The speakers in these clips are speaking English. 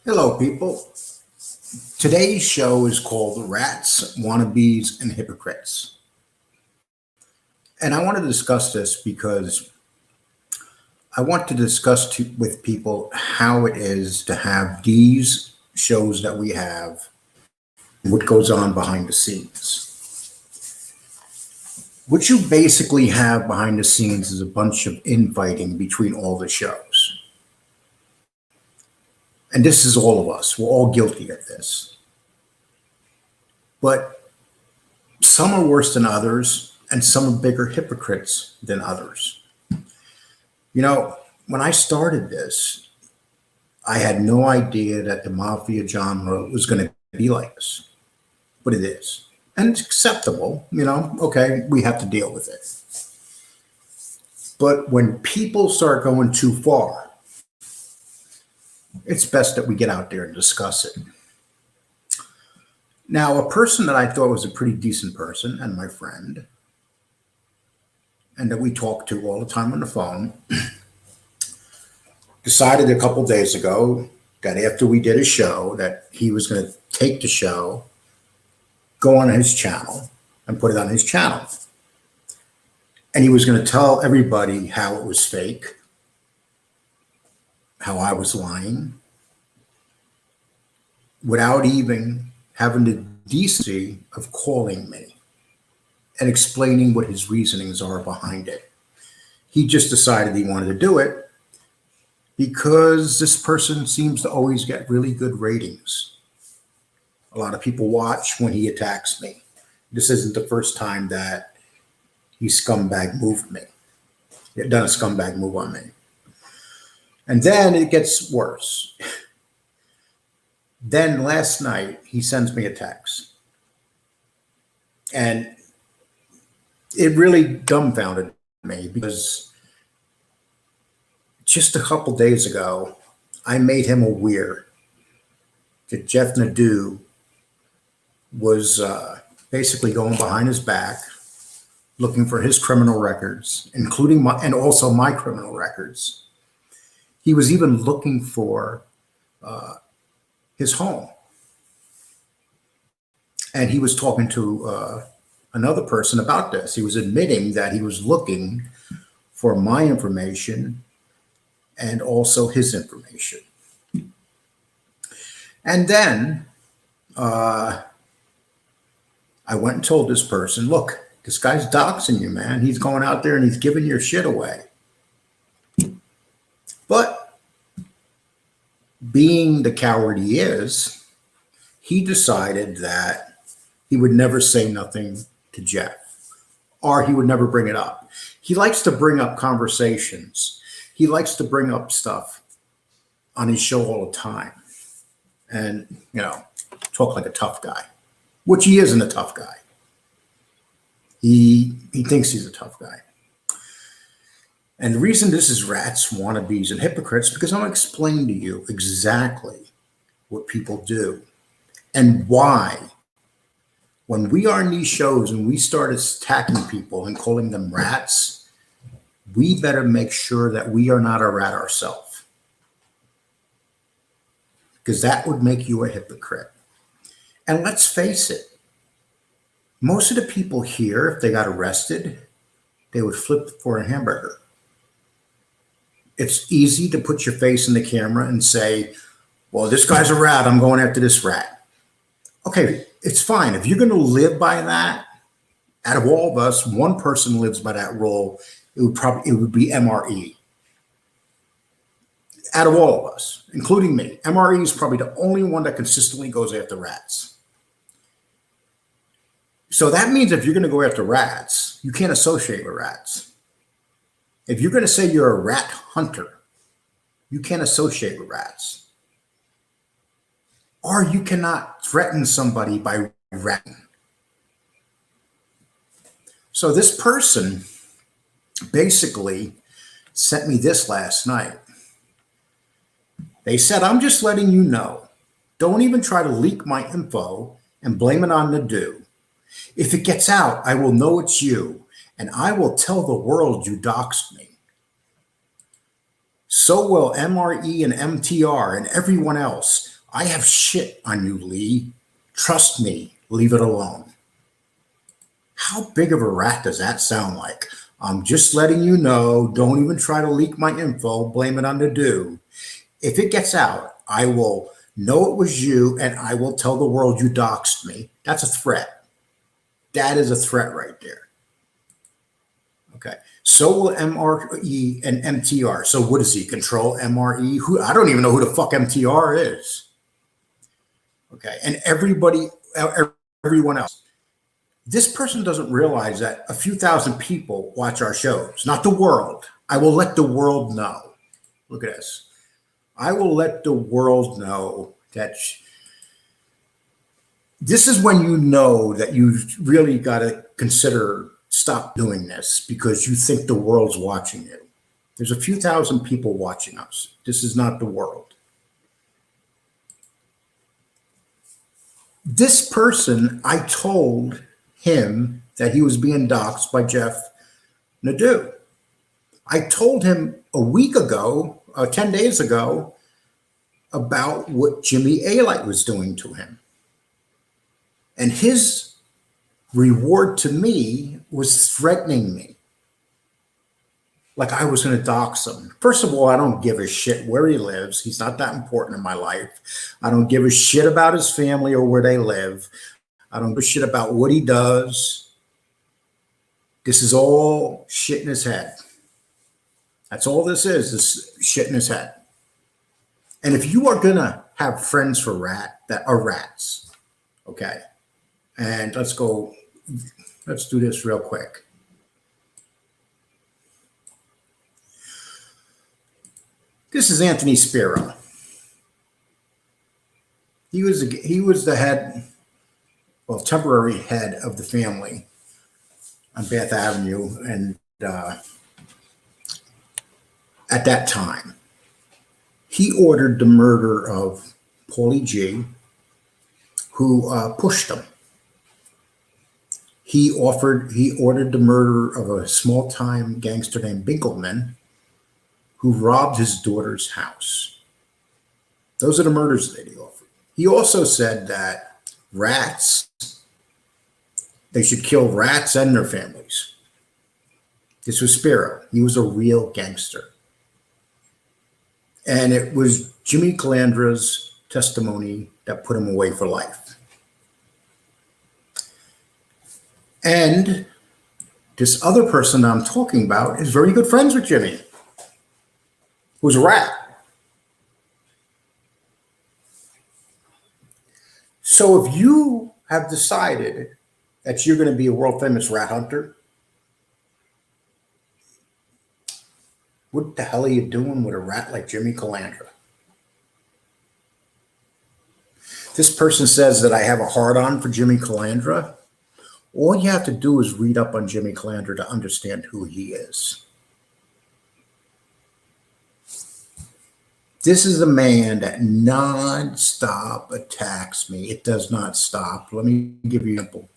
Hello, people. Today's show is called Rats, Wannabes, and Hypocrites. And I want to discuss this because I want to discuss with people how it is to have these shows that we have, what goes on behind the scenes. What you basically have behind the scenes is a bunch of infighting between all the shows. And this is all of us. We're all guilty of this. But some are worse than others, and some are bigger hypocrites than others. You know, when I started this, I had no idea that the mafia genre was going to be like this, but it is. And it's acceptable, okay, we have to deal with it. But when people start going too far, it's best that we get out there and discuss it. Now, a person that I thought was a pretty decent person and my friend, and that we talk to all the time on the phone, decided a couple days ago that after we did a show that he was going to take the show, go on his channel and put it on his channel. And he was going to tell everybody how it was fake, how I was lying, without even having the decency of calling me and explaining what his reasonings are behind it. He just decided he wanted to do it because this person seems to always get really good ratings. A lot of people watch when he attacks me. This isn't the first time that he scumbag moved me. He done a scumbag move on me. And then it gets worse. Then last night, he sends me a text. And it really dumbfounded me because just a couple days ago, I made him aware that Jeff Nadeau was basically going behind his back, looking for his criminal records, including and also my criminal records. He was even looking for his home. And he was talking to another person about this. He was admitting that he was looking for my information and also his information. And then I went and told this person, look, this guy's doxing you, man. He's going out there and he's giving your shit away. But being the coward he is, he decided that he would never say nothing to Jeff, or he would never bring it up. He likes to bring up conversations. He likes to bring up stuff on his show all the time and, talk like a tough guy, which he isn't a tough guy. He thinks he's a tough guy. And the reason this is rats, wannabes, and hypocrites, because I'm going to explain to you exactly what people do and why. When we are in these shows and we start attacking people and calling them rats, we better make sure that we are not a rat ourselves, because that would make you a hypocrite. And let's face it, most of the people here, if they got arrested, they would flip for a hamburger. It's easy to put your face in the camera and say, well, this guy's a rat, I'm going after this rat. Okay, it's fine. If you're going to live by that, out of all of us, one person lives by that rule, it would be MRE. Out of all of us, including me, MRE is probably the only one that consistently goes after rats. So that means if you're going to go after rats, you can't associate with rats. If you're going to say you're a rat hunter, you can't associate with rats. Or you cannot threaten somebody by ratting. So this person basically sent me this last night. They said, I'm just letting you know, don't even try to leak my info and blame it on Nadeau. If it gets out, I will know it's you, and I will tell the world you doxed me. So will MRE and MTR and everyone else. I have shit on you, Lee. Trust me, leave it alone. How big of a rat does that sound like? I'm just letting you know, don't even try to leak my info, blame it on the dude. If it gets out, I will know it was you and I will tell the world you doxed me. That's a threat. That is a threat right there. Okay. So will MRE and MTR. So what does he control? MRE? Who? I don't even know who the fuck MTR is. Okay. And everyone else. This person doesn't realize that a few thousand people watch our shows, not the world. I will let the world know. Look at this. I will let the world know that this is when you know that you really got to consider stop doing this because you think the world's watching you. There's a few thousand people watching us. This is not the world. This person, I told him that he was being doxxed by Jeff Nadeau. I told him a week ago, 10 days ago, about what Jimmy A-Light was doing to him. And his reward to me was threatening me. Like I was going to dox him. First of all, I don't give a shit where he lives. He's not that important in my life. I don't give a shit about his family or where they live. I don't give a shit about what he does. This is all shit in his head. That's all this is shit in his head. And if you are going to have friends for that are rats, okay, and let's do this real quick. This is Anthony Spiro. He was the head, well, temporary head of the family on Bath Avenue, and at that time, he ordered the murder of Paulie G, who pushed him. He ordered the murder of a small-time gangster named Binkelman, who robbed his daughter's house. Those are the murders that he offered. He also said that they should kill rats and their families. This was Spiro. He was a real gangster. And it was Jimmy Calandra's testimony that put him away for life. And this other person I'm talking about is very good friends with Jimmy, who's a rat. So if you have decided that you're going to be a world famous rat hunter, what the hell are you doing with a rat like Jimmy Calandra? This person says that I have a hard-on for Jimmy Calandra. All you have to do is read up on Jimmy Calandra to understand who he is. This is a man that non-stop attacks me. It does not stop. Let me give you an example.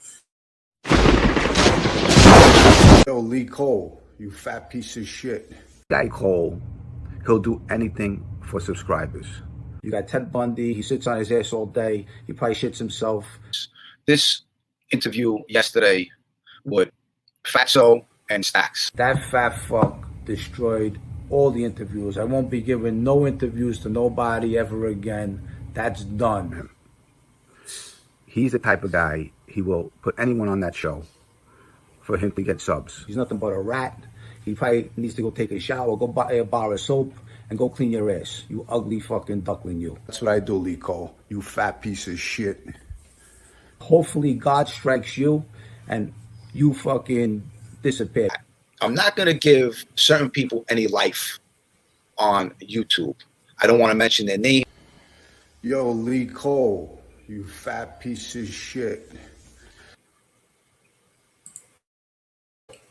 Yo, Lee Cole, you fat piece of shit. Guy Cole, he'll do anything for subscribers. You got Ted Bundy, he sits on his ass all day, he probably shits himself. This interview yesterday with Fatso and Stacks. That fat fuck destroyed all the interviews. I won't be giving no interviews to nobody ever again. That's done. He's the type of guy, he will put anyone on that show for him to get subs. He's nothing but a rat. He probably needs to go take a shower, go buy a bar of soap, and go clean your ass. You ugly fucking duckling, you. That's what I do, Lee Cole. You fat piece of shit. Hopefully God strikes you and you fucking disappear. I'm not going to give certain people any life on YouTube. I don't want to mention their name. Yo, Lee Cole, you fat piece of shit.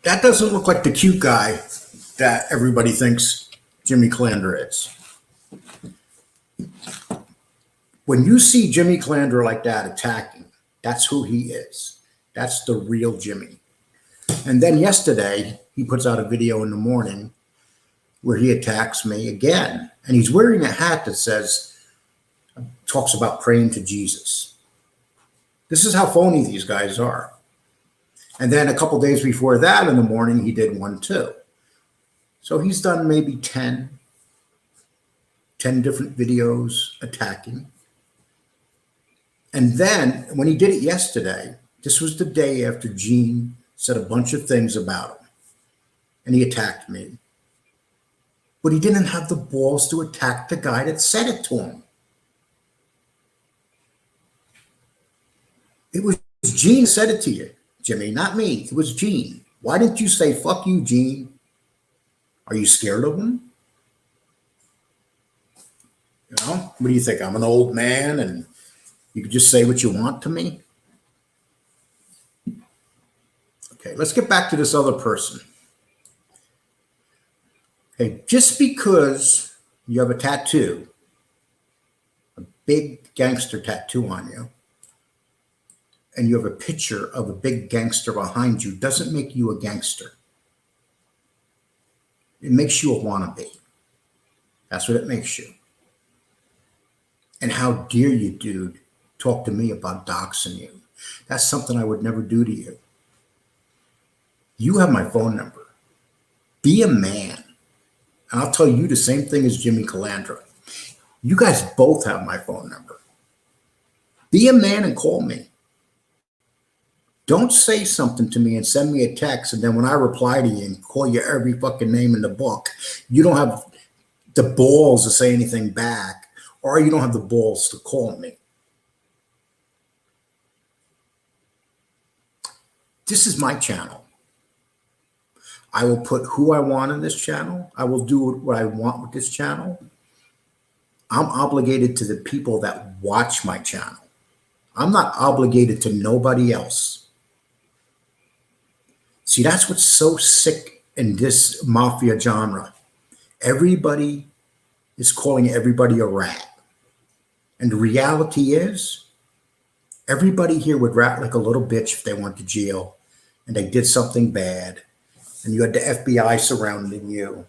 That doesn't look like the cute guy that everybody thinks Jimmy Calandra is. When you see Jimmy Calandra like that attacking, that's who he is. That's the real Jimmy. And then yesterday, he puts out a video in the morning where he attacks me again. And he's wearing a hat that says, talks about praying to Jesus. This is how phony these guys are. And then a couple days before that in the morning, he did one too. So he's done maybe 10 different videos attacking. And then when he did it yesterday, this was the day after Gene said a bunch of things about him. And he attacked me. But he didn't have the balls to attack the guy that said it to him. It was Gene said it to you, Jimmy, not me. It was Gene. Why didn't you say, fuck you, Gene? Are you scared of him? You know, what do you think? I'm an old man and you can just say what you want to me? Okay, let's get back to this other person. Okay, just because you have a tattoo, a big gangster tattoo on you, and you have a picture of a big gangster behind you, doesn't make you a gangster. It makes you a wannabe. That's what it makes you. And how dare you, dude, talk to me about doxing you? That's something I would never do to you. You have my phone number. Be a man. And I'll tell you the same thing as Jimmy Calandra. You guys both have my phone number. Be a man and call me. Don't say something to me and send me a text, and then when I reply to you and call you every fucking name in the book, you don't have the balls to say anything back, or you don't have the balls to call me. This is my channel. I will put who I want in this channel. I will do what I want with this channel. I'm obligated to the people that watch my channel. I'm not obligated to nobody else. See, that's what's so sick in this mafia genre. Everybody is calling everybody a rat. And the reality is, everybody here would rat like a little bitch if they went to jail and they did something bad. And you had the FBI surrounding you,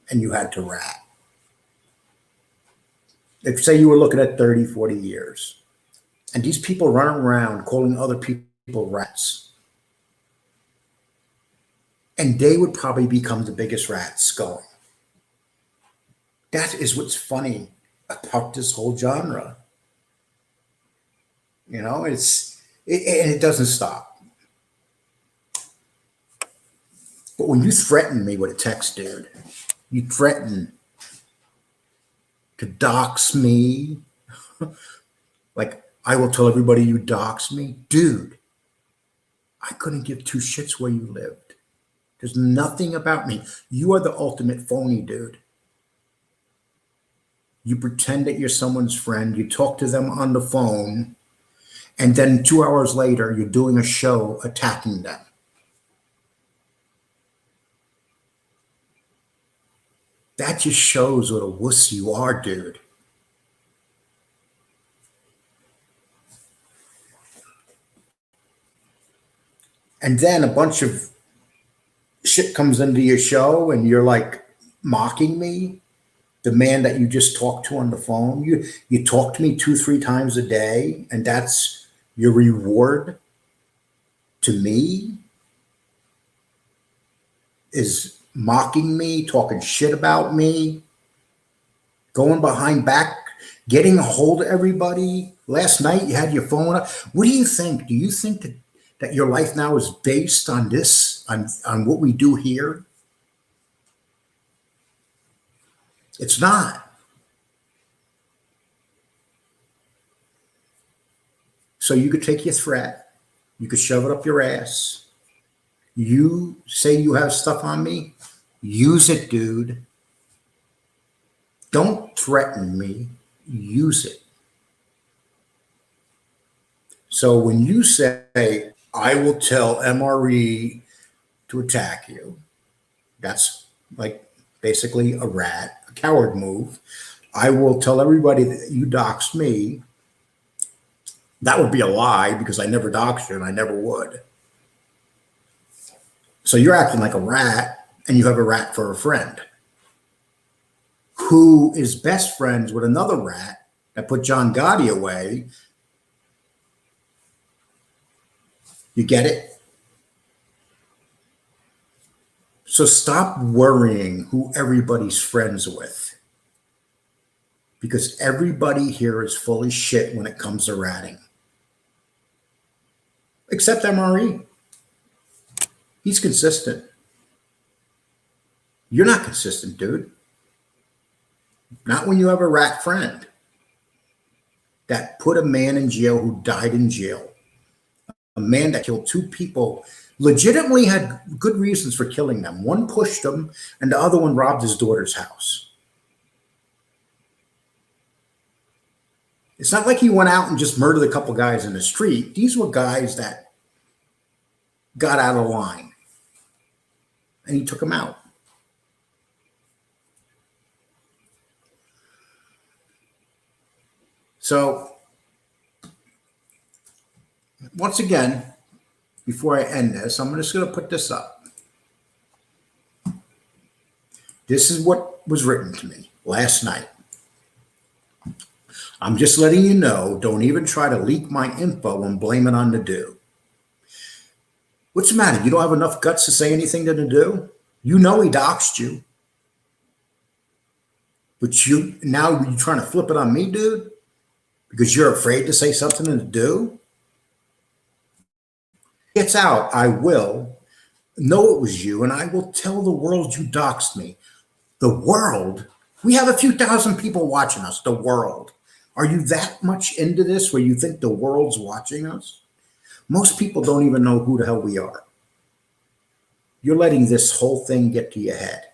and you had to rat. If say you were looking at 30, 40 years, and these people running around calling other people rats, and they would probably become the biggest rats going. That is what's funny about this whole genre. You know, and it doesn't stop. But when you threaten me with a text, dude, you threaten to dox me. Like, I will tell everybody you dox me. Dude, I couldn't give two shits where you lived. There's nothing about me. You are the ultimate phony, dude. You pretend that you're someone's friend. You talk to them on the phone. And then 2 hours later, you're doing a show attacking them. That just shows what a wuss you are, dude. And then a bunch of shit comes into your show and you're like mocking me, the man that you just talked to on the phone. You talk to me 2-3 times a day, and that's your reward to me, is mocking me, talking shit about me, going behind back, getting a hold of everybody. Last night you had your phone up. What do you think? Do you think that your life now is based on this, on what we do here? It's not. So you could take your threat, you could shove it up your ass. You say you have stuff on me, use it, dude. Don't threaten me, use it. So when you say, I will tell MRE to attack you, that's like basically a rat, a coward move. I will tell everybody that you doxed me. That would be a lie, because I never doxed you and I never would. So you're acting like a rat, and you have a rat for a friend. who is best friends with another rat that put John Gotti away. You get it? So stop worrying who everybody's friends with, because everybody here is full of shit when it comes to ratting. Except MRE. He's consistent. You're not consistent, dude. Not when you have a rat friend that put a man in jail who died in jail. A man that killed 2 people, legitimately had good reasons for killing them. One pushed him, and the other one robbed his daughter's house. It's not like he went out and just murdered a couple guys in the street. These were guys that got out of line, and he took them out. So, once again, before I end this, I'm just going to put this up. This is what was written to me last night. I'm just letting you know, don't even try to leak my info and blame it on the dude. What's the matter? You don't have enough guts to say anything to the dude? You know he doxed you. But now you're trying to flip it on me, dude? Because you're afraid to say something to the dude? Gets out, I will know it was you, and I will tell the world you doxed me. The world? We have a few thousand people watching us. The world. Are you that much into this where you think the world's watching us? Most people don't even know who the hell we are. You're letting this whole thing get to your head,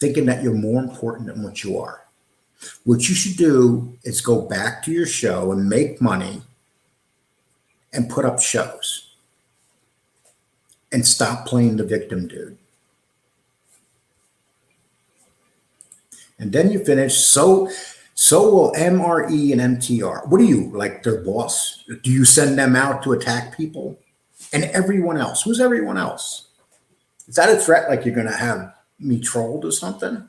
thinking that you're more important than what you are. What you should do is go back to your show and make money and put up shows and stop playing the victim, dude. And then you finish. So will MRE and MTR. What are you, like their boss? Do you send them out to attack people? And everyone else. Who's everyone else? Is that a threat, like you're going to have me trolled or something?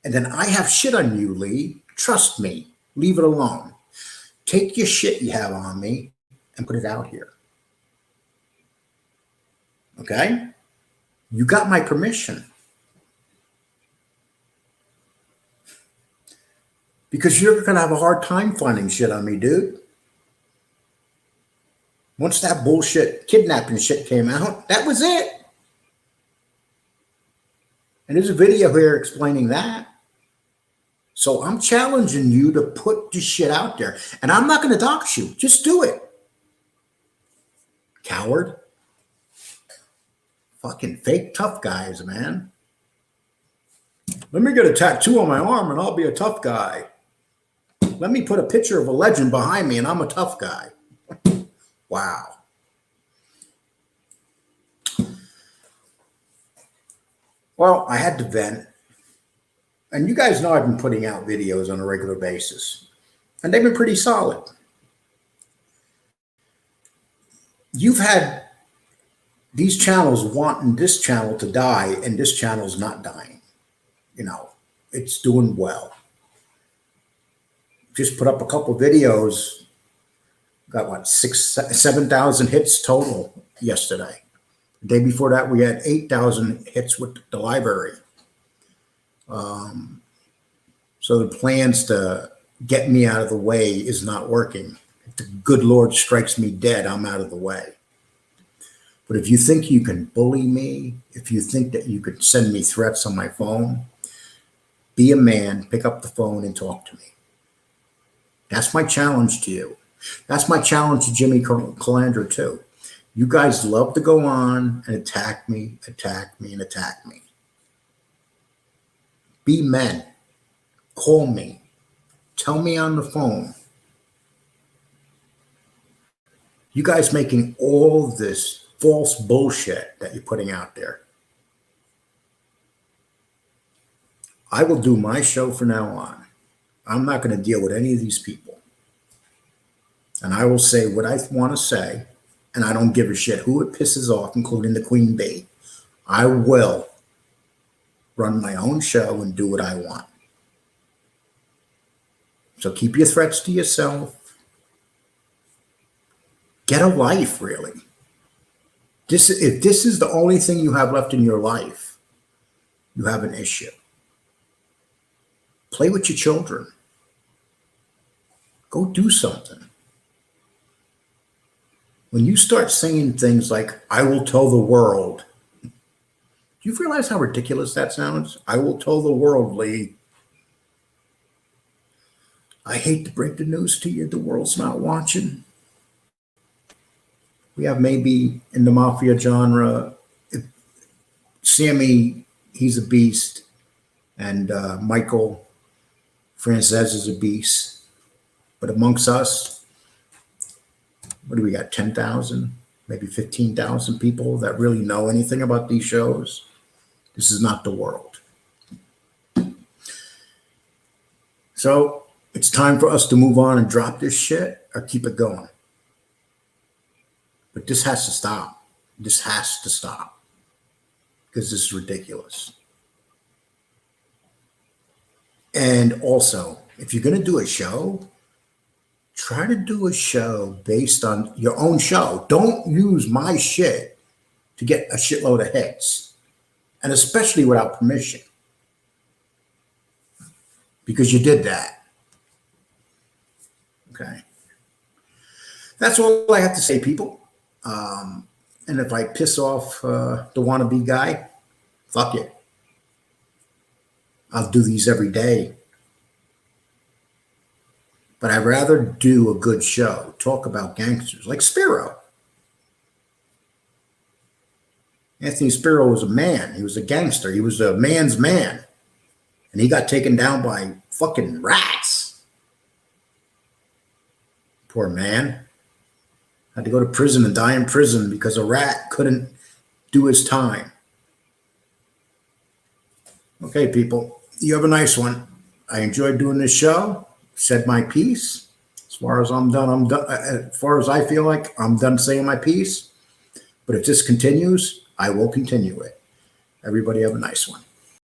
And then I have shit on you, Lee. Trust me. Leave it alone. Take your shit you have on me and put it out here. Okay? You got my permission. Because you're going to have a hard time finding shit on me, dude. Once that bullshit kidnapping shit came out, that was it. And there's a video here explaining that. So I'm challenging you to put this shit out there. And I'm not going to dox you. Just do it. Coward. Fucking fake tough guys, man. Let me get a tattoo on my arm and I'll be a tough guy. Let me put a picture of a legend behind me and I'm a tough guy. Wow. Well, I had to vent. And you guys know I've been putting out videos on a regular basis. And they've been pretty solid. You've had these channels wanting this channel to die, and this channel's not dying. You know, it's doing well. Just put up a couple videos. Got what, 7,000 hits total yesterday. The day before that, we had 8,000 hits with the library. So the plans to get me out of the way is not working. If the good Lord strikes me dead, I'm out of the way. But if you think you can bully me, if you think that you could send me threats on my phone, be a man, pick up the phone and talk to me. That's my challenge to you. That's my challenge to Jimmy Calandra too. You guys love to go on and attack me, and attack me. Be men. Call me. Tell me on the phone. You guys making all this false bullshit that you're putting out there. I will do my show from now on. I'm not going to deal with any of these people. And I will say what I want to say, and I don't give a shit who it pisses off, including the Queen Bee. I will run my own show and do what I want. So keep your threats to yourself. Get a life, really. If this is the only thing you have left in your life, you have an issue. Play with your children. Go do something. When you start saying things like, I will tell the world, do you realize how ridiculous that sounds? I will tell the world, Lee. I hate to break the news to you. The world's not watching. We have maybe in the mafia genre, Sammy, he's a beast. And Michael Frances is a beast. But amongst us, what do we got? 10,000, maybe 15,000 people that really know anything about these shows. This is not the world. So it's time for us to move on and drop this shit or keep it going. But this has to stop. This has to stop because this is ridiculous. And also, if you're going to do a show, try to do a show based on your own show. Don't use my shit to get a shitload of hits, and especially without permission, because you did that. Okay. That's all I have to say, people. And if I piss off the wannabe guy, fuck it. I'll do these every day. But I'd rather do a good show, talk about gangsters like Spiro. Anthony Spiro was a man. He was a gangster. He was a man's man. And he got taken down by fucking rats. Poor man. Had to go to prison and die in prison because a rat couldn't do his time. Okay, people, you have a nice one. I enjoyed doing this show. Said my piece. As far as I'm done, I'm done. As far as I feel like I'm done saying my piece. But if this continues, I will continue it. Everybody have a nice one.